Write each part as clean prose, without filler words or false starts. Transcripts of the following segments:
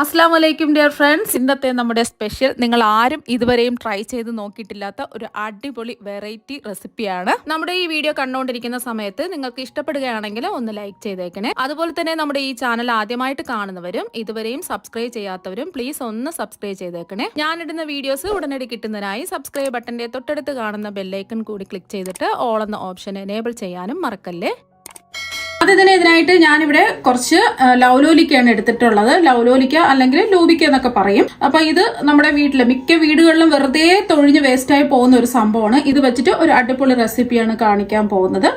അസ്സലാമു അലൈക്കും dear friends. ഇന്നത്തെ നമ്മുടെ സ്പെഷ്യൽ നിങ്ങൾ ആരും ഇതുവരെയും ട്രൈ ചെയ്ത് നോക്കിയിട്ടില്ലാത്ത ഒരു അടിപൊളി വെറൈറ്റി റെസിപ്പിയാണ്. നമ്മുടെ ഈ വീഡിയോ കണ്ടുകൊണ്ടിരിക്കുന്ന സമയത്ത് നിങ്ങൾക്ക് ഇഷ്ടപ്പെടുകയാണെങ്കിൽ ഒന്ന് ലൈക്ക് ചെയ്തേക്കണേ. അതുപോലെ തന്നെ നമ്മുടെ ഈ ചാനൽ ആദ്യമായിട്ട് കാണുന്നവരും ഇതുവരെയും സബ്സ്ക്രൈബ് ചെയ്യാത്തവരും പ്ലീസ് ഒന്ന് സബ്സ്ക്രൈബ് ചെയ്തേക്കണേ. ഞാനിടുന്ന വീഡിയോസ് ഉടനടി കിട്ടുന്നതിനായി സബ്സ്ക്രൈബ് ബട്ടന്റെ തൊട്ടടുത്ത് കാണുന്ന ബെല്ലൈക്കൺ കൂടി ക്ലിക്ക് ചെയ്തിട്ട് ഓൾ എന്ന ഓപ്ഷൻ എനേബിൾ ചെയ്യാനും മറക്കല്ലേ. ഇതിനായിട്ട് ഞാനിവിടെ കുറച്ച് ലൗലോലിക്കയാണ് എടുത്തിട്ടുള്ളത്. ലൗലോലിക്ക അല്ലെങ്കിൽ ലൂബിക്ക എന്നൊക്കെ പറയും. അപ്പൊ ഇത് നമ്മുടെ വീട്ടില് മിക്ക വീടുകളിലും വെറുതെ തൊഴിഞ്ഞ് വേസ്റ്റായി പോകുന്ന ഒരു സംഭവമാണ്. ഇത് വെച്ചിട്ട് ഒരു അടിപൊളി റെസിപ്പിയാണ് കാണിക്കാൻ പോകുന്നത്.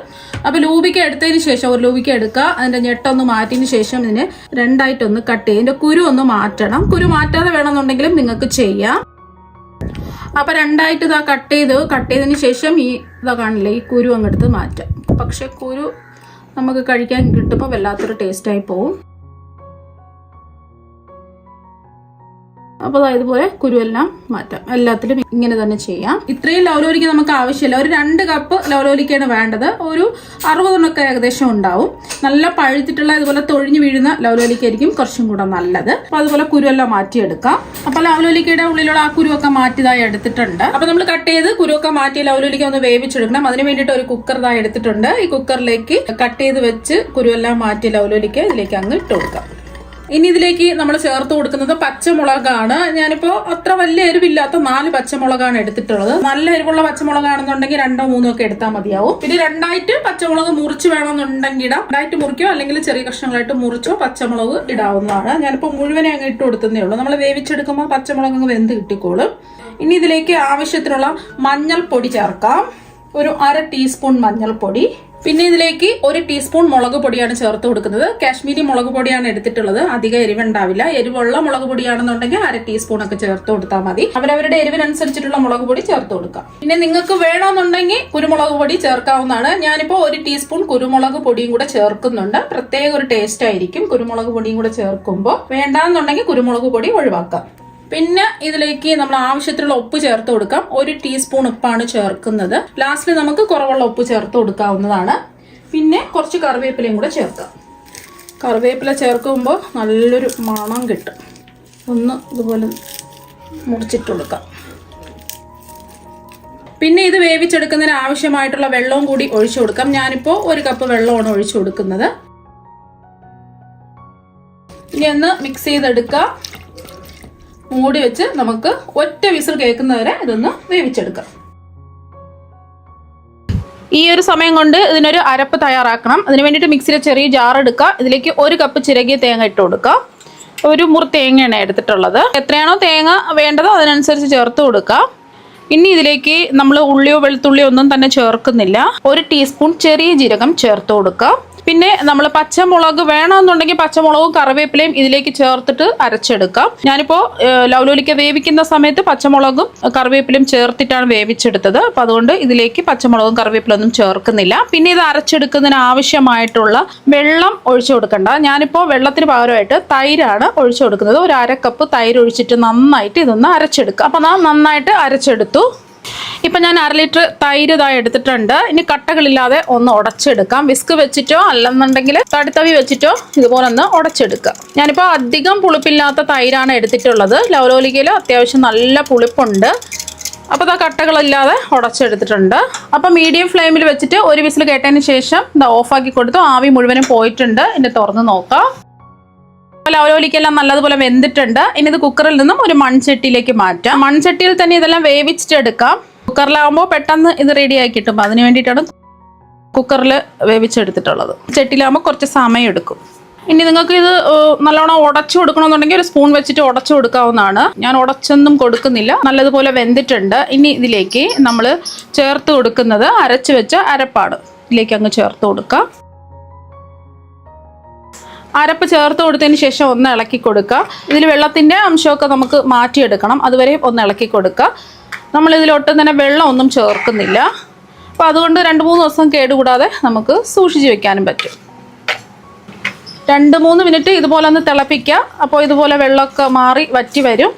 അപ്പൊ ലൂബിക്ക എടുത്തതിന് ശേഷം ഒരു ലൂബിക്ക എടുക്കുക, അതിന്റെ ഞെട്ടൊന്ന് മാറ്റിയതിന് ശേഷം ഇതിന് രണ്ടായിട്ടൊന്ന് കട്ട് ചെയ്യും. ഇതിന്റെ കുരു ഒന്ന് മാറ്റണം. കുരു മാറ്റാതെ വേണമെന്നുണ്ടെങ്കിലും നിങ്ങൾക്ക് ചെയ്യാം. അപ്പൊ രണ്ടായിട്ട് ഇതാ കട്ട് ചെയ്തതിന് ശേഷം ഇതാ കാണില്ലേ, ഈ കുരു അങ്ങെടുത്ത് മാറ്റാം. പക്ഷെ കുരു നമുക്ക് കഴിക്കാൻ കിട്ടുമ്പോൾ വല്ലാത്തൊരു ടേസ്റ്റായി പോവും. അപ്പോൾ ഇതുപോലെ കുരുവെല്ലാം മാറ്റാം. എല്ലാത്തിലും ഇങ്ങനെ തന്നെ ചെയ്യാം. ഇത്രയും ലൗലോലിക്ക നമുക്ക് ആവശ്യമില്ല. ഒരു 2 കപ്പ് ലൗലോലിക്കയാണ് വേണ്ടത്. ഒരു 60 ഏകദേശം ഉണ്ടാവും. നല്ല പഴുത്തിട്ടുള്ള ഇതുപോലെ തൊഴിഞ്ഞു വീഴുന്ന ലൗലോലിക്ക ആയിരിക്കും കുറച്ചും കൂടെ നല്ലത്. അപ്പൊ അതുപോലെ കുരുവെല്ലാം മാറ്റിയെടുക്കാം. അപ്പൊ ലൗലോലിക്കയുടെ ഉള്ളിലുള്ള ആ കുരുവൊക്കെ മാറ്റിയതായി എടുത്തിട്ടുണ്ട്. അപ്പൊ നമ്മൾ കട്ട് ചെയ്ത് കുരുവൊക്കെ മാറ്റി ലൗലോലിക്ക ഒന്ന് വേവിച്ചെടുക്കണം. അതിന് വേണ്ടിയിട്ട് ഒരു കുക്കർ ഇതായി എടുത്തിട്ടുണ്ട്. ഈ കുക്കറിലേക്ക് കട്ട് ചെയ്ത് വെച്ച് കുരുവെല്ലാം മാറ്റി ലൗലോലിക്ക ഇതിലേക്ക് അങ്ങ് ഇട്ട് കൊടുക്കാം. ഇനി ഇതിലേക്ക് നമ്മൾ ചേർത്ത് കൊടുക്കുന്നത് പച്ചമുളകാണ്. ഞാനിപ്പോ അത്ര വലിയ എരിവില്ലാത്ത 4 പച്ചമുളകാണ് എടുത്തിട്ടുള്ളത്. നല്ല എരിവുള്ള പച്ചമുളകാണെന്നുണ്ടെങ്കിൽ 2ഓ 3ഓ ഒക്കെ എടുത്താൽ മതിയാവും. പിന്നെ 2ആയിട്ട് പച്ചമുളക് മുറിച്ച് വേണമെന്നുണ്ടെങ്കിൽ ഇടാം. 2ആയിട്ട് മുറിക്കോ അല്ലെങ്കിൽ ചെറിയ കഷ്ണങ്ങളായിട്ട് മുറിച്ചോ പച്ചമുളക് ഇടാവുന്നതാണ്. ഞാനിപ്പോ മുഴുവനെ അങ്ങ് ഇട്ട് കൊടുത്തതേ ഉള്ളൂ. നമ്മൾ വേവിച്ചെടുക്കുമ്പോൾ പച്ചമുളക് അങ്ങ് വെന്ത് കിട്ടിക്കോളും. ഇനി ഇതിലേക്ക് ആവശ്യത്തിനുള്ള മഞ്ഞൾപ്പൊടി ചേർക്കാം. ഒരു 1/2 ടീസ്പൂൺ മഞ്ഞൾപ്പൊടി. പിന്നെ ഇതിലേക്ക് 1 ടീസ്പൂൺ മുളക് പൊടിയാണ് ചേർത്ത് കൊടുക്കുന്നത്. കാശ്മീരി മുളക് പൊടിയാണ് എടുത്തിട്ടുള്ളത്. അധികം എരിവുണ്ടാവില്ല. എരിവുള്ള മുളക് പൊടിയാണെന്നുണ്ടെങ്കിൽ 1/2 ടീസ്പൂൺ ഒക്കെ ചേർത്ത് കൊടുത്താൽ മതി. അവരവരുടെ എരിവിനനുസരിച്ചിട്ടുള്ള മുളക് പൊടി ചേർത്ത് കൊടുക്കാം. പിന്നെ നിങ്ങൾക്ക് വേണമെന്നുണ്ടെങ്കിൽ കുരുമുളക് പൊടി ചേർക്കാവുന്നതാണ്. ഞാനിപ്പോ 1 ടീസ്പൂൺ കുരുമുളക് പൊടിയും കൂടെ ചേർക്കുന്നുണ്ട്. പ്രത്യേക ഒരു ടേസ്റ്റ് ആയിരിക്കും കുരുമുളക് പൊടിയും കൂടെ ചേർക്കുമ്പോൾ. വേണ്ടാന്നുണ്ടെങ്കിൽ കുരുമുളക് പൊടി ഒഴിവാക്കാം. പിന്നെ ഇതിലേക്ക് നമ്മൾ ആവശ്യത്തിനുള്ള ഉപ്പ് ചേർത്ത് കൊടുക്കാം. 1 ടീസ്പൂൺ ഉപ്പാണ് ചേർക്കുന്നത്. ലാസ്റ്റിൽ നമുക്ക് കുറവുള്ള ഉപ്പ് ചേർത്ത് കൊടുക്കാവുന്നതാണ്. പിന്നെ കുറച്ച് കറിവേപ്പിലയും കൂടെ ചേർക്കാം. കറിവേപ്പില ചേർക്കുമ്പോൾ നല്ലൊരു മണം കിട്ടും. ഒന്ന് ഇതുപോലെ മുറിച്ചിട്ട് കൊടുക്കാം. പിന്നെ ഇത് വേവിച്ചെടുക്കുന്നതിന് ആവശ്യമായിട്ടുള്ള വെള്ളവും കൂടി ഒഴിച്ചു കൊടുക്കാം. ഞാനിപ്പോൾ 1 കപ്പ് വെള്ളമാണ് ഒഴിച്ചു കൊടുക്കുന്നത്. ഇനി ഒന്ന് മിക്സ് ചെയ്തെടുക്കാം. മൂടി വെച്ച് നമുക്ക് ഒറ്റ വിസിൽ കേൾക്കുന്നവരെ ഇതൊന്ന് വേവിച്ചെടുക്കാം. ഈ ഒരു സമയം കൊണ്ട് ഇതിനൊരു അരപ്പ് തയ്യാറാക്കണം. അതിന് വേണ്ടിയിട്ട് മിക്സിയിലെ ചെറിയ ജാർ എടുക്കുക. ഇതിലേക്ക് 1 കപ്പ് ചിരകിയ തേങ്ങ ഇട്ട് കൊടുക്കുക. ഒരു മുറി തേങ്ങയാണ് എടുത്തിട്ടുള്ളത്. എത്രയാണോ തേങ്ങ വേണ്ടത് അതിനനുസരിച്ച് ചേർത്ത് കൊടുക്കുക. ഇനി ഇതിലേക്ക് നമ്മൾ ഉള്ളിയോ വെളുത്തുള്ളിയോ ഒന്നും തന്നെ ചേർക്കുന്നില്ല. 1 ടീസ്പൂൺ ചെറിയ ജീരകം ചേർത്ത് കൊടുക്കുക. പിന്നെ നമ്മൾ പച്ചമുളക് വേണമെന്നുണ്ടെങ്കിൽ പച്ചമുളകും കറിവേപ്പിലയും ഇതിലേക്ക് ചേർത്തിട്ട് അരച്ചെടുക്കാം. ഞാനിപ്പോൾ ലൗലോലിക്ക വേവിക്കുന്ന സമയത്ത് പച്ചമുളകും കറിവേപ്പിലയും ചേർത്തിട്ടാണ് വേവിച്ചെടുത്തത്. അപ്പം അതുകൊണ്ട് ഇതിലേക്ക് പച്ചമുളകും കറിവേപ്പിലൊന്നും ചേർക്കുന്നില്ല. പിന്നെ ഇത് അരച്ചെടുക്കുന്നതിന് ആവശ്യമായിട്ടുള്ള വെള്ളം ഒഴിച്ചു കൊടുക്കണ്ട. ഞാനിപ്പോൾ വെള്ളത്തിന് പകരമായിട്ട് തൈരാണ് ഒഴിച്ചു കൊടുക്കുന്നത്. ഒരു 1/2 കപ്പ് തൈര് ഒഴിച്ചിട്ട് നന്നായിട്ട് ഇതൊന്ന് അരച്ചെടുക്കാം. അപ്പം ഞാൻ നന്നായിട്ട് അരച്ചെടുത്തു. ഇപ്പം ഞാൻ 1/2 ലിറ്റർ തൈര് ഇതായി എടുത്തിട്ടുണ്ട്. ഇനി കട്ടകളില്ലാതെ ഒന്ന് ഉടച്ചെടുക്കാം. വിസ്ക് വെച്ചിട്ടോ അല്ലെന്നുണ്ടെങ്കിൽ തടിത്തവി വെച്ചിട്ടോ ഇതുപോലെ ഒന്ന് ഉടച്ചെടുക്കാം. ഞാനിപ്പോൾ അധികം പുളിപ്പില്ലാത്ത തൈരാണ് എടുത്തിട്ടുള്ളത്. ലൗലോലിക്കയിൽ അത്യാവശ്യം നല്ല പുളിപ്പുണ്ട്. അപ്പോൾ ഇതാ കട്ടകളില്ലാതെ ഉടച്ചെടുത്തിട്ടുണ്ട്. അപ്പം മീഡിയം ഫ്ലെയിമിൽ വെച്ചിട്ട് 1 വിസിൽ കേട്ടതിന് ശേഷം ഇതാ ഓഫാക്കി കൊടുത്തു. ആവി മുഴുവനും പോയിട്ടുണ്ട്. ഇതിൻ്റെ തുറന്ന് നോക്കാം. ലൗലോലിക്കെല്ലാം നല്ലതുപോലെ വെന്തിട്ടുണ്ട്. ഇനി ഇത് കുക്കറിൽ നിന്നും ഒരു മൺചട്ടിയിലേക്ക് മാറ്റാം. മൺചട്ടിയിൽ തന്നെ ഇതെല്ലാം വേവിച്ചിട്ടെടുക്കാം. കുക്കറിലാവുമ്പോൾ പെട്ടെന്ന് ഇത് റെഡിയായി കിട്ടും. അതിന് വേണ്ടിയിട്ടാണ് കുക്കറിൽ വേവിച്ചെടുത്തിട്ടുള്ളത്. ചട്ടിയിലാകുമ്പോൾ കുറച്ച് സമയം എടുക്കും. ഇനി നിങ്ങൾക്ക് ഇത് നല്ലോണം ഉടച്ചു കൊടുക്കണമെന്നുണ്ടെങ്കിൽ ഒരു സ്പൂൺ വെച്ചിട്ട് ഉടച്ചു കൊടുക്കാവുന്നതാണ്. ഞാൻ ഉടച്ചൊന്നും കൊടുക്കുന്നില്ല. നല്ലതുപോലെ വെന്തിട്ടുണ്ട്. ഇനി ഇതിലേക്ക് നമ്മൾ ചേർത്ത് കൊടുക്കുന്നത് അരച്ച് വെച്ച അരപ്പാണ്. ഇതിലേക്ക് അങ്ങ് ചേർത്ത് കൊടുക്കാം. അരപ്പ് ചേർത്ത് കൊടുത്തതിന് ശേഷം ഒന്ന് ഇളക്കി കൊടുക്കുക. ഇതിൽ വെള്ളത്തിൻ്റെ അംശമൊക്കെ നമുക്ക് മാറ്റിയെടുക്കണം. അതുവരെ ഒന്ന് ഇളക്കി കൊടുക്കുക. നമ്മളിതിലൊട്ടും തന്നെ വെള്ളം ഒന്നും ചേർക്കുന്നില്ല. അപ്പോൾ അതുകൊണ്ട് 2-3 ദിവസം കേടുകൂടാതെ നമുക്ക് സൂക്ഷിച്ച് വെക്കാനും പറ്റും. 2-3 മിനിറ്റ് ഇതുപോലെ ഒന്ന് തിളപ്പിക്കുക. അപ്പോൾ ഇതുപോലെ വെള്ളമൊക്കെ മാറി വറ്റി വരും.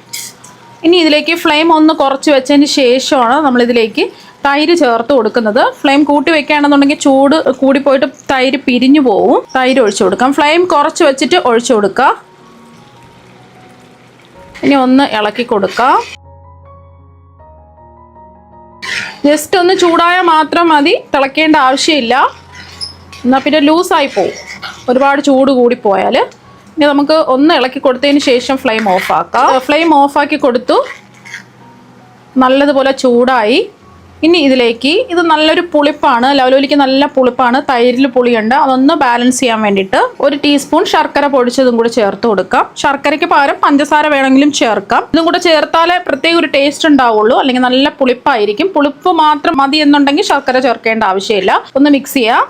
ഇനി ഇതിലേക്ക് ഫ്ലെയിം ഒന്ന് കുറച്ച് വെച്ചതിന് ശേഷമാണ് നമ്മളിതിലേക്ക് തൈര് ചേർത്ത് കൊടുക്കുന്നത്. ഫ്ലെയിം കൂട്ടി വെക്കുകയാണെന്നുണ്ടെങ്കിൽ ചൂട് കൂടിപ്പോയിട്ട് തൈര് പിരിഞ്ഞു പോവും. തൈര് ഒഴിച്ചു കൊടുക്കാം. ഫ്ലെയിം കുറച്ച് വെച്ചിട്ട് ഒഴിച്ചു കൊടുക്കുക. ഇനി ഒന്ന് ഇളക്കി കൊടുക്കാം. ജസ്റ്റ് ഒന്ന് ചൂടായാൽ മാത്രം മതി, തിളയ്ക്കേണ്ട ആവശ്യമില്ല. എന്നാൽ പിന്നെ ലൂസായി പോവും ഒരുപാട് ചൂട് കൂടി പോയാൽ. ഇനി നമുക്ക് ഒന്ന് ഇളക്കി കൊടുത്തതിന് ശേഷം ഫ്ലെയിം ഓഫാക്കാം. ഫ്ലെയിം ഓഫാക്കി കൊടുത്തു. നല്ലതുപോലെ ചൂടായി. ഇനി ഇതിലേക്ക്, ഇത് നല്ലൊരു പുളിപ്പാണ്, ലവലോലിക്ക് നല്ല പുളിപ്പാണ്, തൈരിൽ പുളിയുണ്ട്. അതൊന്ന് ബാലൻസ് ചെയ്യാൻ വേണ്ടിയിട്ട് 1 ടീസ്പൂൺ ശർക്കര പൊടിച്ചതും കൂടെ ചേർത്ത് കൊടുക്കാം. ശർക്കരയ്ക്ക് പകരം പഞ്ചസാര വേണമെങ്കിലും ചേർക്കാം. ഇതും കൂടെ ചേർത്താലേ പ്രത്യേക ഒരു ടേസ്റ്റ് ഉണ്ടാവുള്ളൂ, അല്ലെങ്കിൽ നല്ല പുളിപ്പായിരിക്കും. പുളിപ്പ് മാത്രം മതി എന്നുണ്ടെങ്കിൽ ശർക്കര ചേർക്കേണ്ട ആവശ്യമില്ല. ഒന്ന് മിക്സ് ചെയ്യാം.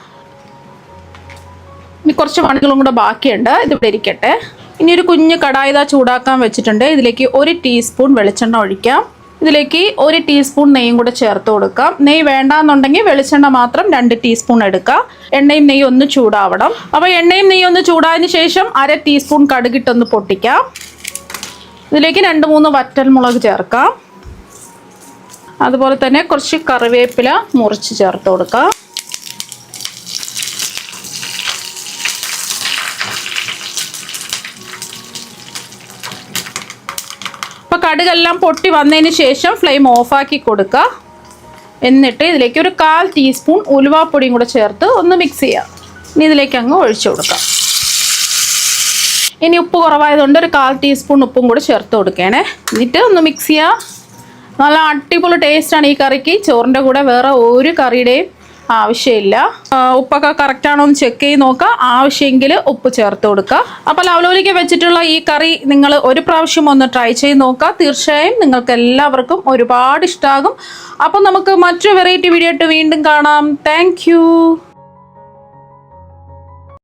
ഇനി കുറച്ച് മണികളും കൂടെ ബാക്കിയുണ്ട്, ഇതിവിടെ ഇരിക്കട്ടെ. ഇനി ഒരു കുഞ്ഞ് കടായിത ചൂടാക്കാൻ വെച്ചിട്ടുണ്ട്. ഇതിലേക്ക് 1 ടീസ്പൂൺ വെളിച്ചെണ്ണ ഒഴിക്കാം. ഇതിലേക്ക് 1 ടീസ്പൂൺ നെയ്യും കൂടെ ചേർത്ത് കൊടുക്കാം. നെയ്യ് വേണ്ടാന്നുണ്ടെങ്കിൽ വെളിച്ചെണ്ണ മാത്രം 2 ടീസ്പൂൺ എടുക്കാം. എണ്ണയും നെയ്യും ഒന്ന് ചൂടാവണം. അപ്പോൾ എണ്ണയും നെയ്യും ഒന്ന് ചൂടായതിന് ശേഷം 1/2 ടീസ്പൂൺ കടുകിട്ടൊന്ന് പൊട്ടിക്കാം. ഇതിലേക്ക് 2-3 വറ്റൽമുളക് ചേർക്കാം. അതുപോലെ തന്നെ കുറച്ച് കറിവേപ്പില മുറിച്ച് ചേർത്ത് കൊടുക്കാം. കടുകെല്ലാം പൊട്ടി വന്നതിന് ശേഷം ഫ്ലെയിം ഓഫാക്കി കൊടുക്കുക. എന്നിട്ട് ഇതിലേക്ക് ഒരു 1/4 ടീസ്പൂൺ ഉലുവാപ്പൊടിയും കൂടെ ചേർത്ത് ഒന്ന് മിക്സ് ചെയ്യാം. ഇനി ഇതിലേക്ക് അങ്ങ് ഒഴിച്ചു കൊടുക്കാം. ഇനി ഉപ്പ് കുറവായതുകൊണ്ട് ഒരു 1/4 ടീസ്പൂൺ ഉപ്പും കൂടെ ചേർത്ത് കൊടുക്കണേ. എന്നിട്ട് ഒന്ന് മിക്സ് ചെയ്യുക. നല്ല അടിപൊളി ടേസ്റ്റാണ് ഈ കറിക്ക്. ചോറിൻ്റെ കൂടെ വേറെ ഒരു കറിയുടെയും ആവശ്യമില്ല. ഉപ്പൊക്കെ കറക്റ്റ് ആണോ എന്ന് ചെക്ക് ചെയ്ത് നോക്കുക. ആവശ്യമെങ്കിൽ ഉപ്പ് ചേർത്ത് കൊടുക്കുക. അപ്പോൾ ലവലോലിക്ക വെച്ചിട്ടുള്ള ഈ കറി നിങ്ങൾ ഒരു പ്രാവശ്യം ഒന്ന് ട്രൈ ചെയ്ത് നോക്കുക. തീർച്ചയായും നിങ്ങൾക്ക് എല്ലാവർക്കും ഒരുപാട് ഇഷ്ടമാകും. അപ്പം നമുക്ക് മറ്റൊരു വെറൈറ്റി വീഡിയോ ആയിട്ട് വീണ്ടും കാണാം. താങ്ക്